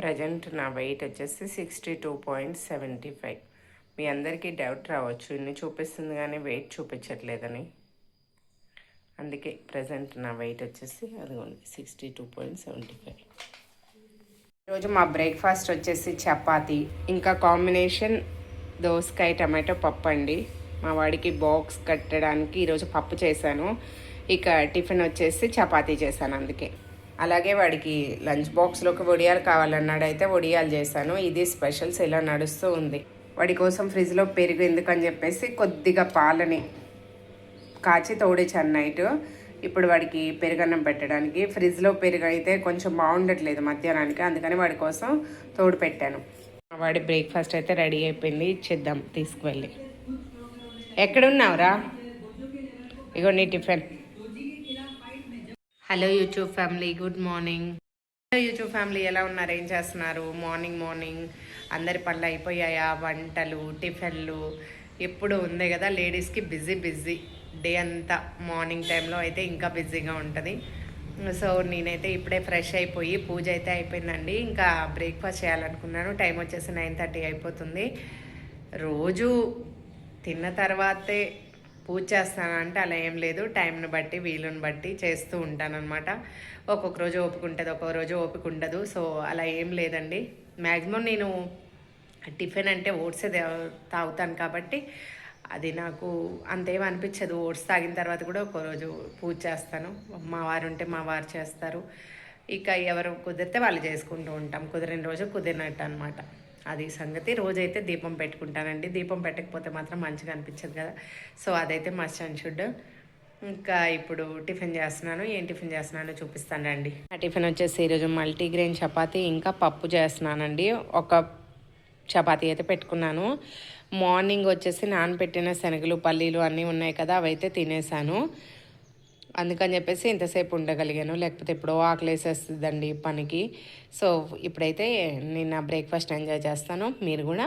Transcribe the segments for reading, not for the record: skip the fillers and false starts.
Present నా wait వచ్చేసి 62.75. మీ అందరికీ డౌట్ రావచ్చు, ఇన్ని చూపిస్తుంది కానీ వెయిట్ చూపించట్లేదని. అందుకే ప్రజెంట్ నా వెయిట్ వచ్చేసి అదిగోండి 62.75. ఈరోజు మా బ్రేక్ఫాస్ట్ వచ్చేసి చపాతి, ఇంకా కాంబినేషన్ దోసకాయ టమాటో పప్పు అండి. మా వాడికి బాక్స్ కట్టడానికి ఈరోజు పప్పు చేశాను. ఇక టిఫిన్ వచ్చేసి చపాతీ చేశాను. అందుకే అలాగే వాడికి లంచ్ బాక్స్లోకి వడియాలు కావాలన్నాడు, అయితే వడియాలు చేశాను. ఇది స్పెషల్స్ ఇలా నడుస్తూ ఉంది. వాడి కోసం ఫ్రిడ్జ్లో పెరుగు ఎందుకని చెప్పేసి కొద్దిగా పాలని కాచి తోడేచాను నైట్. ఇప్పుడు వాడికి పెరుగన్నం పెట్టడానికి. ఫ్రిడ్జ్లో పెరుగు అయితే కొంచెం బాగుండట్లేదు మధ్యాహ్నానికి, అందుకని వాడి కోసం తోడు పెట్టాను. వాడి బ్రేక్ఫాస్ట్ అయితే రెడీ అయిపోయింది, ఇచ్చేద్దాం తీసుకువెళ్ళి. ఎక్కడున్నావురా? ఇగో నీ tiffin. Hello YouTube family, good morning. Hello YouTube family, ఎలా ఉన్నారు? ఏం చేస్తున్నారు? మార్నింగ్ అందరి పనులు అయిపోయాయా? వంటలు, టిఫిన్లు ఎప్పుడు ఉంది కదా లేడీస్కి బిజీ డే అంతా. మార్నింగ్ టైంలో అయితే ఇంకా బిజీగా ఉంటుంది. సో నేనైతే ఇప్పుడే ఫ్రెష్ అయిపోయి పూజ అయితే అయిపోయిందండి. ఇంకా బ్రేక్ఫాస్ట్ చేయాలనుకున్నాను. టైం వచ్చేసి 9:30 అయిపోతుంది. రోజు తిన్న తర్వాతే పూజ చేస్తానంటే అలా ఏం లేదు, టైంని బట్టి వీలుని బట్టి చేస్తూ ఉంటానన్నమాట. ఒక్కొక్క రోజు ఓపిక ఉంటుంది, ఒక్కొక్క రోజు ఓపిక ఉండదు. సో అలా ఏం లేదండి. మ్యాక్సిమం నేను టిఫిన్ అంటే ఓట్సే తాగుతాను కాబట్టి అది నాకు అంతేం అనిపించదు. ఓట్స్ తాగిన తర్వాత కూడా ఒక్కో రోజు పూజ చేస్తాను. మా వారు ఉంటే మా వారు చేస్తారు. ఇక ఎవరు కుదిరితే వాళ్ళు చేసుకుంటూ ఉంటాం. కుదిరిన రోజు కుదిరినట్టు అనమాట. అది సంగతి. రోజైతే దీపం పెట్టుకుంటానండి. దీపం పెట్టకపోతే మాత్రం మంచిగా అనిపించదు కదా. సో అదైతే మస్ట్ అండ్ షుడ్. ఇంకా ఇప్పుడు టిఫిన్ చేస్తున్నాను. ఏం టిఫిన్ చేస్తున్నానో చూపిస్తానండి. ఆ టిఫిన్ వచ్చేసి ఈరోజు మల్టీగ్రెయిన్ చపాతీ ఇంకా పప్పు చేస్తున్నానండి. ఒక చపాతీ అయితే పెట్టుకున్నాను. మార్నింగ్ వచ్చేసి నానబెట్టిన శనగలు, పల్లీలు అన్నీ ఉన్నాయి కదా, అవైతే తినేసాను. అందుకని చెప్పేసి ఇంతసేపు ఉండగలిగాను, లేకపోతే ఎప్పుడో ఆకలేసేస్తుందండి పనికి. సో ఇప్పుడైతే నేను నా బ్రేక్ఫాస్ట్ ఎంజాయ్ చేస్తాను. మీరు కూడా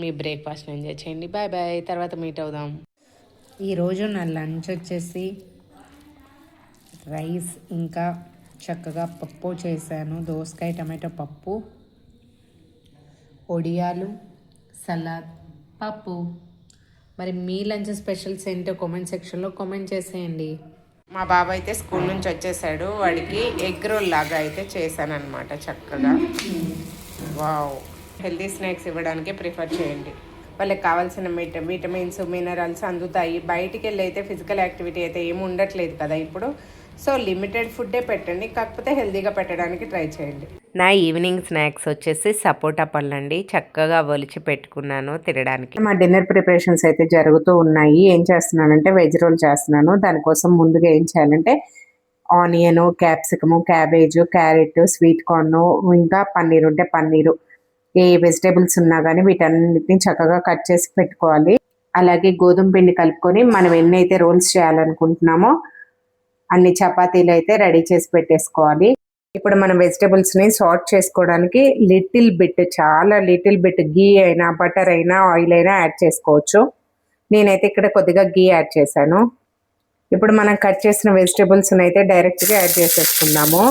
మీ బ్రేక్ఫాస్ట్ ఎంజాయ్ చేయండి. బాయ్ బాయ్, తర్వాత మీట్ అవుదాం. ఈరోజు నా లంచ్ వచ్చేసి రైస్ ఇంకా చక్కగా పప్పు చేశాను. దోసకాయ టమాటో పప్పు, వడియాలు, సలాద్, పప్పు. మరి మీ లంచ్ స్పెషల్స్ ఏంటో కామెంట్ సెక్షన్లో కామెంట్ చేసేయండి. మా బాబు అయితే స్కూల్ నుంచి వచ్చేసాడు. వాడికి ఎగ్ రోల్ లాగా అయితే చేశానమాట చక్కగా. వావ్, హెల్తీ స్నాక్స్ ఇవ్వడానికి ప్రిఫర్ చేయండి. వాళ్ళకి కావాల్సిన విటమిన్స్, మినరల్స్ అందుతాయి. బయటికి వెళ్ళి అయితే ఫిజికల్ యాక్టివిటీ అయితే ఏమి ఉండట్లేదు కదా ఇప్పుడు. సో లిమిటెడ్ ఫుడ్డే పెట్టండి, కాకపోతే హెల్తీగా పెట్టడానికి ట్రై చేయండి. నా ఈవినింగ్ స్నాక్స్ వచ్చేసి సపోటా పళ్ళు అండి. చక్కగా ఒలిచి పెట్టుకున్నాను తినడానికి. మా డిన్నర్ ప్రిపరేషన్స్ అయితే జరుగుతూ ఉన్నాయి. ఏం చేస్తున్నానంటే వెజ్ రోల్ చేస్తున్నాను. దానికోసం ముందుగా ఏం చేయాలంటే onion, capsicum, cabbage, carrot, sweet corn, ఇంకా పన్నీర్ ఉంటే పన్నీరు, ఏ వెజిటేబుల్స్ ఉన్నా కానీ వీటన్నిటిని చక్కగా కట్ చేసి పెట్టుకోవాలి. అలాగే గోధుమ పిండి కలుపుకొని మనం ఎన్నైతే రోల్స్ చేయాలనుకుంటున్నామో అన్ని చపాతీలు అయితే రెడీ చేసి పెట్టేసుకోవాలి. ఇప్పుడు మనం వెజిటేబుల్స్ని సార్ట్ చేసుకోవడానికి చాలా లిటిల్ బిట్ గీ అయినా, బటర్ అయినా, ఆయిల్ అయినా యాడ్ చేసుకోవచ్చు. నేనైతే ఇక్కడ కొద్దిగా గీ యాడ్ చేశాను. ఇప్పుడు మనం కట్ చేసిన వెజిటేబుల్స్ని అయితే డైరెక్ట్గా యాడ్ చేసేసుకుందాము.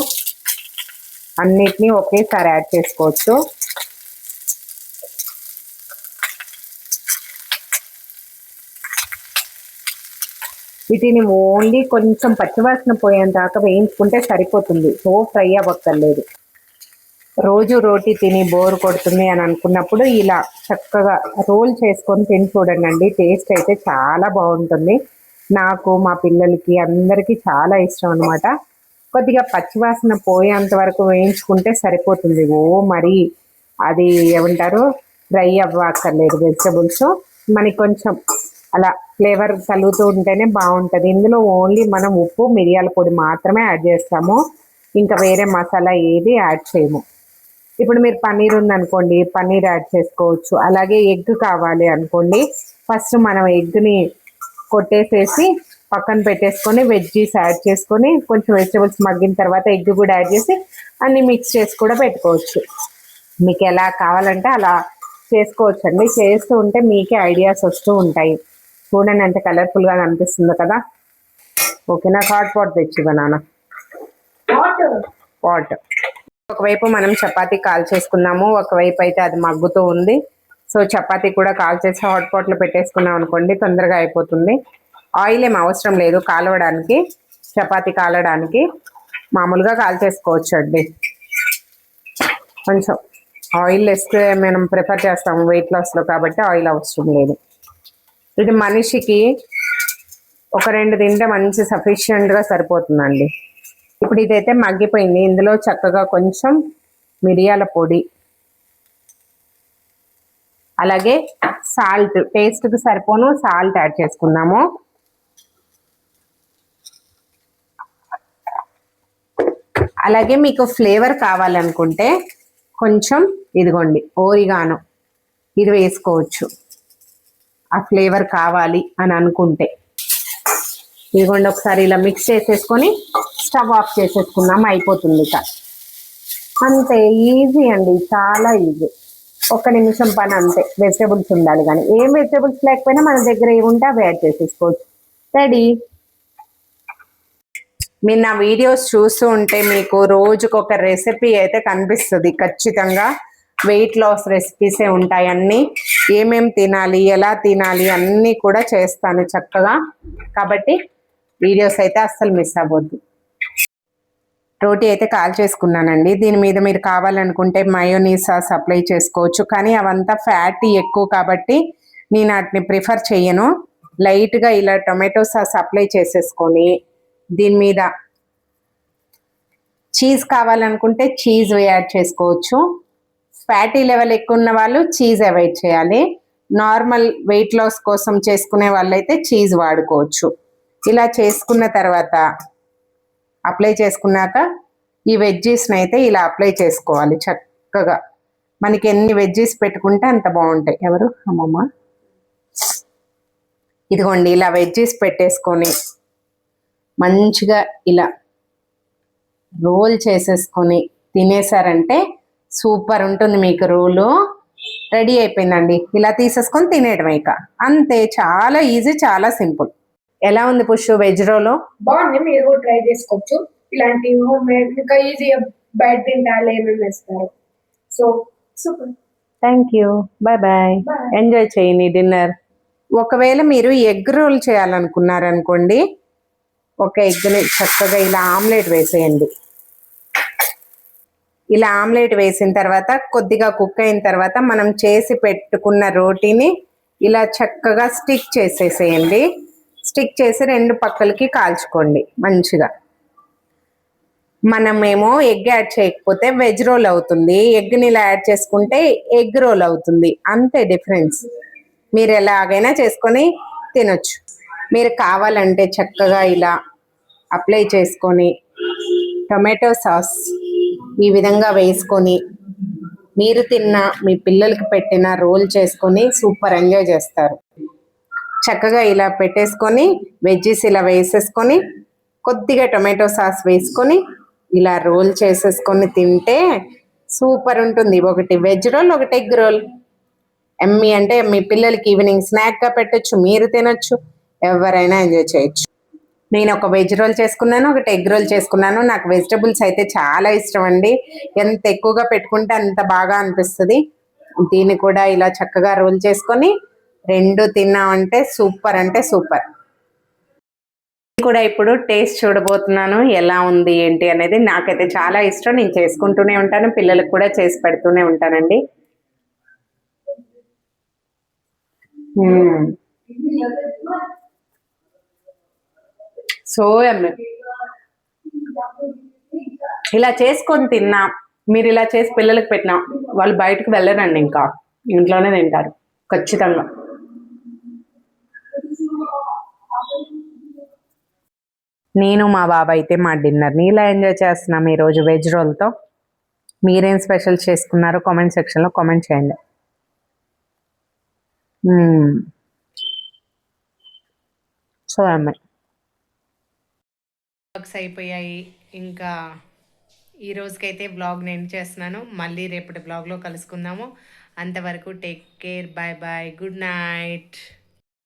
అన్నిటినీ ఒకేసారి యాడ్ చేసుకోవచ్చు. వీటిని ఓన్లీ కొంచెం పచ్చివాసన పోయేందాకా వేయించుకుంటే సరిపోతుంది. సో ఫ్రై అవ్వక్కర్లేదు. రోజు రోటీ తిని బోర్ కొడుతుంది అని అనుకున్నప్పుడు ఇలా చక్కగా రోల్ చేసుకొని తిని చూడండి. టేస్ట్ అయితే చాలా బాగుంటుంది. నాకు, మా పిల్లలకి అందరికీ చాలా ఇష్టం అనమాట. కొద్దిగా పచ్చివాసన పోయేంత వరకు వేయించుకుంటే సరిపోతుంది. మరి అది ఏమంటారు, ఫ్రై అవ్వక్కర్లేదు వెజిటబుల్స్. మనకి కొంచెం అలా ఫ్లేవర్ కలుగుతూ ఉంటేనే బాగుంటుంది. ఇందులో ఓన్లీ మనం ఉప్పు, మిరియాల పొడి మాత్రమే యాడ్ చేస్తాము. ఇంకా వేరే మసాలా ఏది యాడ్ చేయము. ఇప్పుడు మీరు పన్నీర్ ఉందనుకోండి, పన్నీర్ యాడ్ చేసుకోవచ్చు. అలాగే ఎగ్ కావాలి అనుకోండి, ఫస్ట్ మనం ఎగ్ని కొట్టేసేసి పక్కన పెట్టేసుకొని వెజ్జీస్ యాడ్ చేసుకొని కొంచెం వెజిటబుల్స్ మగ్గిన తర్వాత ఎగ్ కూడా యాడ్ చేసి అన్ని మిక్స్ చేసి కూడా పెట్టుకోవచ్చు. మీకు ఎలా కావాలంటే అలా చేసుకోవచ్చు అండి. చేస్తూ ఉంటే మీకే ఐడియాస్ వస్తూ ఉంటాయి. చూడండి ఎంత కలర్ఫుల్గా అనిపిస్తుందో కదా. ఓకేనా? హాట్ పాట్ తెచ్చివా నాన్న, పాట్. ఒకవైపు మనం చపాతీ కాల్ చేసుకున్నాము, ఒకవైపు అయితే అది మగ్గుతూ ఉంది. సో చపాతీ కూడా కాల్ చేసి హాట్ పాట్లో పెట్టేసుకున్నాం అనుకోండి, తొందరగా అయిపోతుంది. ఆయిల్ ఏం అవసరం లేదు కాలవడానికి, చపాతీ కాలడానికి మామూలుగా కాల్ చేసుకోవచ్చు అండి. కొంచెం ఆయిల్ వేస్తే మనం ప్రిఫర్ చేస్తాము వెయిట్ లాస్లో కాబట్టి ఆయిల్ అవసరం లేదు. ఇది మనిషికి ఒక 2 తింటే మంచి సఫిషియెంట్గా సరిపోతుందండి. ఇప్పుడు ఇదైతే మగ్గిపోయింది. ఇందులో చక్కగా కొంచెం మిరియాల పొడి, అలాగే సాల్ట్, టేస్ట్కి సరిపోను సాల్ట్ యాడ్ చేసుకున్నాము. అలాగే మీకు ఫ్లేవర్ కావాలనుకుంటే కొంచెం ఇదిగోండి ఓరిగానో, ఇది వేసుకోవచ్చు ఆ ఫ్లేవర్ కావాలి అని అనుకుంటే. ఇదిగోండి ఒకసారి ఇలా మిక్స్ చేసేసుకొని స్టవ్ ఆఫ్ చేసేసుకున్నాం, అయిపోతుంది. ఇక అంతే, ఈజీ అండి, చాలా ఈజీ. 1 నిమిషం పని అంతే. వెజిటేబుల్స్ ఉండాలి, కానీ ఏం వెజిటేబుల్స్ లేకపోయినా మన దగ్గర ఏముంటే అవి యాడ్ చేసేసుకోవచ్చు. రెడీ. మీరు నా వీడియోస్ చూస్తూ ఉంటే మీకు రోజుకొక రెసిపీ అయితే కనిపిస్తుంది ఖచ్చితంగా. వెయిట్ లాస్ రెసిపీసే ఉంటాయి అన్నీ. ఏమేమి తినాలి, ఎలా తినాలి అన్నీ కూడా చేస్తాను చక్కగా. కాబట్టి వీడియోస్ అయితే అస్సలు మిస్ అవ్వద్దు. రోటీ అయితే కాల్ చేసుకున్నానండి. దీని మీద మీరు కావాలనుకుంటే మయోనీస్ సాస్ అప్లై చేసుకోవచ్చు, కానీ అవంతా ఫ్యాటీ ఎక్కువ కాబట్టి నేను వాటిని ప్రిఫర్ చేయను. లైట్గా ఇలా టొమాటో సాస్ అప్లై చేసేసుకొని దీని మీద చీజ్ కావాలనుకుంటే చీజ్ యాడ్ చేసుకోవచ్చు. ఫ్యాటీ లెవెల్ ఎక్కువ ఉన్న వాళ్ళు చీజ్ అవాయిడ్ చేయాలి. నార్మల్ వెయిట్ లాస్ కోసం చేసుకునే వాళ్ళైతే చీజ్ వాడుకోవచ్చు. ఇలా చేసుకున్న తర్వాత అప్లై చేసుకున్నాక ఈ వెజ్జీస్ని అయితే ఇలా అప్లై చేసుకోవాలి చక్కగా. మనకి ఎన్ని వెజ్జీస్ పెట్టుకుంటే అంత బాగుంటాయి. ఎవరు అమ్మమ్మ, ఇదిగోండి ఇలా వెజ్జీస్ పెట్టేసుకొని మంచిగా ఇలా రోల్ చేసేసుకొని తినేసారంటే సూపర్ ఉంటుంది. మీకు రోలు రెడీ అయిపోయిందండి. ఇలా తీసేసుకొని తినేయడం ఇక అంతే. చాలా ఈజీ, చాలా సింపుల్. ఎలా ఉంది పుష్టు వెజ్ రోలు? బాగుంది, మీరు కూడా ట్రై చేసుకోవచ్చు. ఇలాంటి హోమ్ మేడ్ ఇంకా ఈజీగా బయట తింటారు ఏమేమి వేస్తారు. So super. Thank you, bye bye. Enjoy చేయండి డిన్నర్. ఒకవేళ మీరు ఎగ్ రోల్ చేయాలనుకున్నారనుకోండి, ఒక ఎగ్ని చక్కగా ఇలా ఆమ్లెట్ వేసేయండి. ఇలా ఆమ్లెట్ వేసిన తర్వాత కొద్దిగా కుక్ అయిన తర్వాత మనం చేసి పెట్టుకున్న రోటీని ఇలా చక్కగా స్టిక్ చేసేసేయండి. స్టిక్ చేసి 2 పక్కలకి కాల్చుకోండి మంచిగా. మనమేమో ఎగ్ యాడ్ చేయకపోతే వెజ్ రోల్ అవుతుంది, ఎగ్ని ఇలా యాడ్ చేసుకుంటే ఎగ్ రోల్ అవుతుంది. అంతే డిఫరెన్స్. మీరు ఎలాగైనా చేసుకొని తినొచ్చు. మీరు కావాలంటే చక్కగా ఇలా అప్లై చేసుకొని టొమాటో సాస్ ఈ విధంగా వేసుకొని మీరు తిన్న మీ పిల్లలకి పెట్టిన రోల్ చేసుకొని సూపర్ ఎంజాయ్ చేస్తారు. చక్కగా ఇలా పెట్టేసుకొని వెజ్జీస్ ఇలా వేసేసుకొని కొద్దిగా టొమాటో సాస్ వేసుకొని ఇలా రోల్ చేసేసుకొని తింటే సూపర్ ఉంటుంది. ఒకటి వెజ్ రోల్, ఒకటి ఎగ్ రోల్. ఎమ్మి అంటే మీ పిల్లలకి ఈవినింగ్ స్నాక్గా పెట్టచ్చు, మీరు తినొచ్చు, ఎవరైనా ఎంజాయ్ చేయొచ్చు. నేను ఒక వెజ్ రోల్ చేసుకున్నాను, ఒకటి ఎగ్ రోల్ చేసుకున్నాను. నాకు వెజిటబుల్స్ అయితే చాలా ఇష్టం అండి. ఎంత ఎక్కువగా పెట్టుకుంటే అంత బాగా అనిపిస్తుంది. దీన్ని కూడా ఇలా చక్కగా రోల్ చేసుకొని 2 తిన్నామంటే సూపర్ అంటే సూపర్. కూడా ఇప్పుడు టేస్ట్ చూడబోతున్నాను ఎలా ఉంది ఏంటి అనేది. నాకైతే చాలా ఇష్టం, నేను చేసుకుంటూనే ఉంటాను, పిల్లలకు కూడా చేసి పెడుతూనే ఉంటానండి. సో ఇలా చేసుకొని తిన్నా, మీరు ఇలా చేసి పిల్లలకు పెట్టినా వాళ్ళు బయటకు వెళ్ళరండి, ఇంకా ఇంట్లోనే తింటారు ఖచ్చితంగా. నేను మా బాబా అయితే మా డిన్నర్ని ఇలా ఎంజాయ్ చేస్తున్నాం ఈరోజు వెజ్ రోల్తో. మీరేం స్పెషల్ చేసుకున్నారో కామెంట్ సెక్షన్లో కామెంట్ చేయండి. సో అమ్మాయి వర్క్స్ అయిపోయాయి. ఇంకా ఈ రోజుకైతే బ్లాగ్ నేను చేస్తున్నాను. మళ్ళీ రేపటి బ్లాగ్లో కలుసుకుందాము. అంతవరకు take care, bye bye, good night.